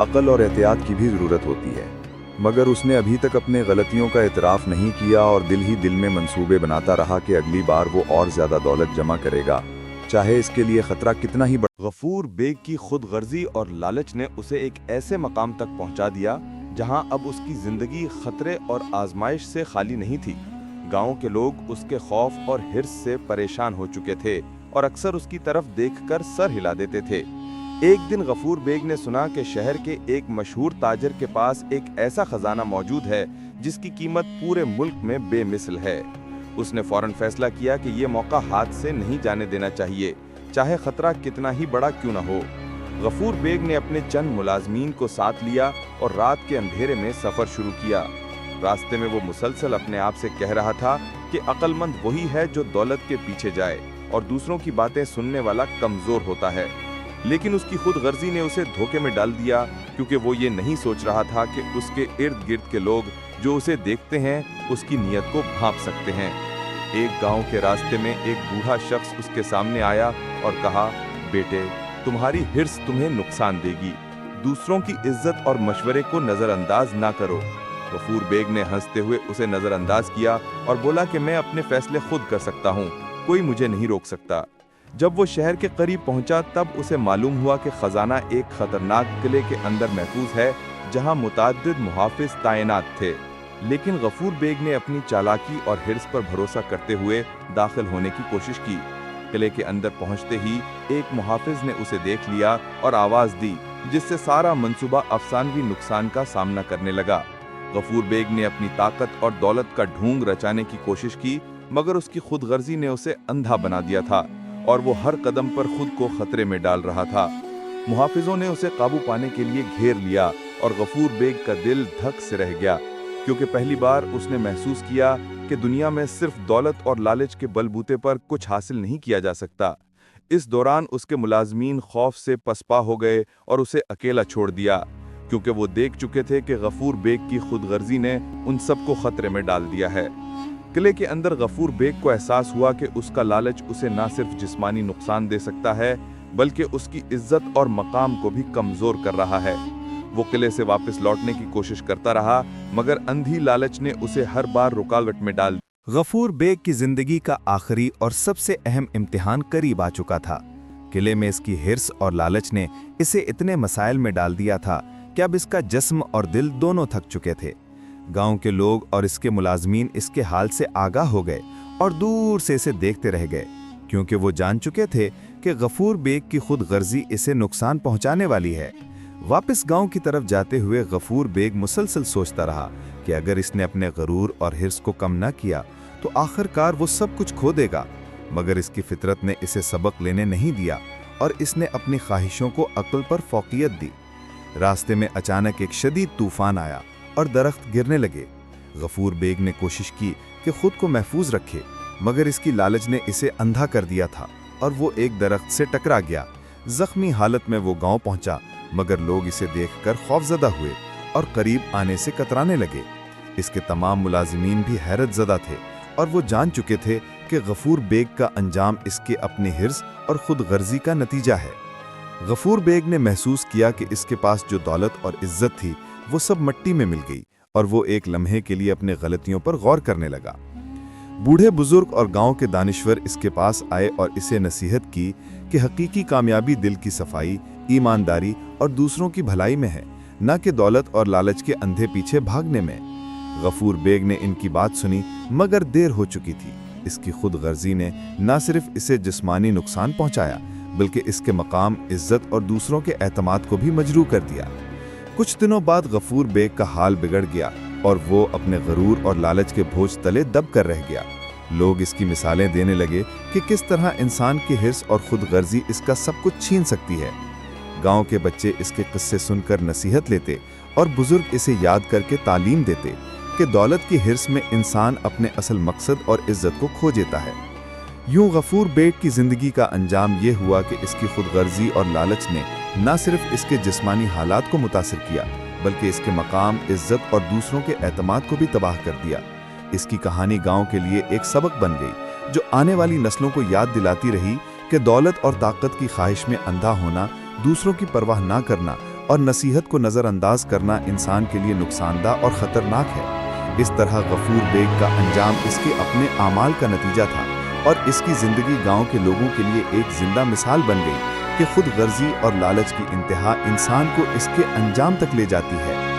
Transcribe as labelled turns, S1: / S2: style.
S1: عقل اور احتیاط کی بھی ضرورت ہوتی ہے، مگر اس نے ابھی تک اپنے غلطیوں کا اعتراف نہیں کیا اور دل ہی دل میں منصوبے بناتا رہا کہ اگلی بار وہ اور زیادہ دولت جمع کرے گا، چاہے اس کے لیے خطرہ کتنا ہی بڑا۔ غفور بیگ کی خود غرضی اور لالچ نے اسے ایک ایسے مقام تک پہنچا دیا جہاں اب اس کی زندگی خطرے اور آزمائش سے خالی نہیں تھی۔ گاؤں کے لوگ اس کے خوف اور حرص سے پریشان ہو چکے تھے اور اکثر اس کی طرف دیکھ کر سر ہلا دیتے تھے۔ ایک دن غفور بیگ نے سنا کہ شہر کے ایک مشہور تاجر کے پاس ایک ایسا خزانہ موجود ہے جس کی قیمت پورے ملک میں بے مثل ہے۔ اس نے فوراً فیصلہ کیا کہ یہ موقع ہاتھ سے نہیں جانے دینا چاہیے، چاہے خطرہ کتنا ہی بڑا کیوں نہ ہو۔ غفور بیگ نے اپنے چند ملازمین کو ساتھ لیا اور رات کے اندھیرے میں سفر شروع کیا۔ راستے میں وہ مسلسل اپنے آپ سے کہہ رہا تھا کہ عقل مند وہی ہے جو دولت کے پیچھے جائے اور دوسروں کی باتیں سننے والا کمزور ہوتا ہے۔ لیکن اس کی خود غرضی نے اسے دھوکے میں ڈال دیا، کیونکہ وہ یہ نہیں سوچ رہا تھا کہ اس کے ارد گرد کے لوگ جو اسے دیکھتے ہیں اس کی نیت کو بھانپ سکتے ہیں۔ ایک گاؤں کے راستے میں ایک بوڑھا شخص اس کے سامنے آیا اور کہا، بیٹے، تمہاری حرص تمہیں نقصان دے گی، دوسروں کی عزت اور مشورے کو نظر انداز نہ کرو۔ غفور بیگ نے ہنستے ہوئے اسے نظر انداز کیا اور بولا کہ میں اپنے فیصلے خود کر سکتا ہوں، کوئی مجھے نہیں روک سکتا۔ جب وہ شہر کے قریب پہنچا تب اسے معلوم ہوا کہ خزانہ ایک خطرناک قلعے کے اندر محفوظ ہے جہاں متعدد محافظ تعینات تھے۔ لیکن غفور بیگ نے اپنی چالاکی اور حرص پر بھروسہ کرتے ہوئے داخل ہونے کی کوشش کی۔ قلعے کے اندر پہنچتے ہی ایک محافظ نے اسے دیکھ لیا اور آواز دی، جس سے سارا منصوبہ افسانوی نقصان کا سامنا کرنے لگا۔ غفور بیگ نے اپنی طاقت اور دولت کا ڈھونگ رچانے کی کوشش کی، مگر اس کی خود غرضی نے اسے اندھا بنا دیا تھا اور وہ ہر قدم پر خود کو خطرے میں ڈال رہا تھا۔ محافظوں نے اسے قابو پانے کے لیے گھیر لیا اور غفور بیگ کا دل دھک سے رہ گیا، کیونکہ پہلی بار اس نے محسوس کیا کہ دنیا میں صرف دولت اور لالچ کے بل بوتے پر کچھ حاصل نہیں کیا جا سکتا۔ اس دوران اس کے ملازمین خوف سے پسپا ہو گئے اور اسے اکیلا چھوڑ دیا، کیونکہ وہ دیکھ چکے تھے کہ غفور بیگ کی خود غرضی نے ان سب کو خطرے میں ڈال دیا ہے۔ قلعے کے اندر غفور بیگ کو احساس ہوا کہ اس کا لالچ اسے نہ صرف جسمانی نقصان دے سکتا ہے بلکہ اس کی عزت اور مقام کو بھی کمزور کر رہا ہے۔ وہ قلعے سے واپس لوٹنے کی کوشش کرتا رہا، مگر اندھی لالچ نے اسے ہر بار رکاوٹ میں ڈال دیا۔
S2: غفور بیگ کی زندگی کا آخری اور سب سے اہم امتحان قریب آ چکا تھا۔ قلعے میں اس کی حرص اور لالچ نے اسے اتنے مسائل میں ڈال دیا تھا کہ اب اس کا جسم اور دل دونوں تھک چکے تھے۔ گاؤں کے لوگ اور اس کے ملازمین اس کے حال سے آگاہ ہو گئے اور دور سے اسے دیکھتے رہ گئے، کیونکہ وہ جان چکے تھے کہ غفور بیگ کی خود غرضی اسے نقصان پہنچانے والی ہے۔ واپس گاؤں کی طرف جاتے ہوئے غفور بیگ مسلسل سوچتا رہا کہ اگر اس نے اپنے غرور اور حرص کو کم نہ کیا تو آخر کار وہ سب کچھ کھو دے گا، مگر اس کی فطرت نے اسے سبق لینے نہیں دیا اور اس نے اپنی خواہشوں کو عقل پر فوقیت دی۔ راستے میں اچانک ایک شدید طوفان آیا اور درخت گرنے لگے۔ غفور بیگ نے کوشش کی کہ خود کو محفوظ رکھے، مگر اس کی لالچ نے اسے اندھا کر دیا تھا اور وہ ایک درخت سے ٹکرا گیا۔ زخمی حالت میں وہ گاؤں پہنچا، مگر لوگ اسے دیکھ کر خوفزدہ ہوئے اور قریب آنے سے کترانے لگے۔ اس کے تمام ملازمین بھی حیرت زدہ تھے اور وہ جان چکے تھے کہ غفور بیگ کا انجام اس کے اپنے حرص اور خود غرضی کا نتیجہ ہے۔ غفور بیگ نے محسوس کیا کہ اس کے پاس جو دولت اور عزت تھی وہ سب مٹی میں مل گئی، اور وہ ایک لمحے کے لیے اپنے غلطیوں پر غور کرنے لگا۔ بوڑھے بزرگ اور گاؤں کے دانشور اس کے پاس آئے اور اسے نصیحت کی کہ حقیقی کامیابی دل کی صفائی، ایمانداری اور دوسروں کی بھلائی میں ہے، نہ کہ دولت اور لالچ کے اندھے پیچھے بھاگنے میں۔ غفور بیگ نے ان کی بات سنی، مگر دیر ہو چکی تھی۔ اس کی خود غرضی نے نہ صرف اسے جسمانی نقصان پہنچایا بلکہ اس کے مقام، عزت اور دوسروں کے اعتماد کو بھی مجروح کر دیا۔ کچھ دنوں بعد غفور بیگ کا حال بگڑ گیا اور وہ اپنے غرور اور لالچ کے بوجھ تلے دب کر رہ گیا۔ لوگ اس کی مثالیں دینے لگے کہ کس طرح انسان کی حرص اور خود غرضی اس کا سب کچھ چھین سکتی ہے۔ گاؤں کے بچے اس کے قصے سن کر نصیحت لیتے اور بزرگ اسے یاد کر کے تعلیم دیتے کہ دولت کی حرص میں انسان اپنے اصل مقصد اور عزت کو کھو دیتا ہے۔ یوں غفور بیگ کی زندگی کا انجام یہ ہوا کہ اس کی خود غرضی اور لالچ نے نہ صرف اس کے جسمانی حالات کو متاثر کیا بلکہ اس کے مقام، عزت اور دوسروں کے اعتماد کو بھی تباہ کر دیا۔ اس کی کہانی گاؤں کے لیے ایک سبق بن گئی جو آنے والی نسلوں کو یاد دلاتی رہی کہ دولت اور طاقت کی خواہش میں اندھا ہونا، دوسروں کی پرواہ نہ کرنا اور نصیحت کو نظر انداز کرنا انسان کے لیے نقصان دہ اور خطرناک ہے۔ اس طرح غفور بیگ کا انجام اس کے اپنے اعمال کا نتیجہ تھا، اور اس کی زندگی گاؤں کے لوگوں کے لیے ایک زندہ مثال بن گئی کہ خود غرضی اور لالچ کی انتہا انسان کو اس کے انجام تک لے جاتی ہے۔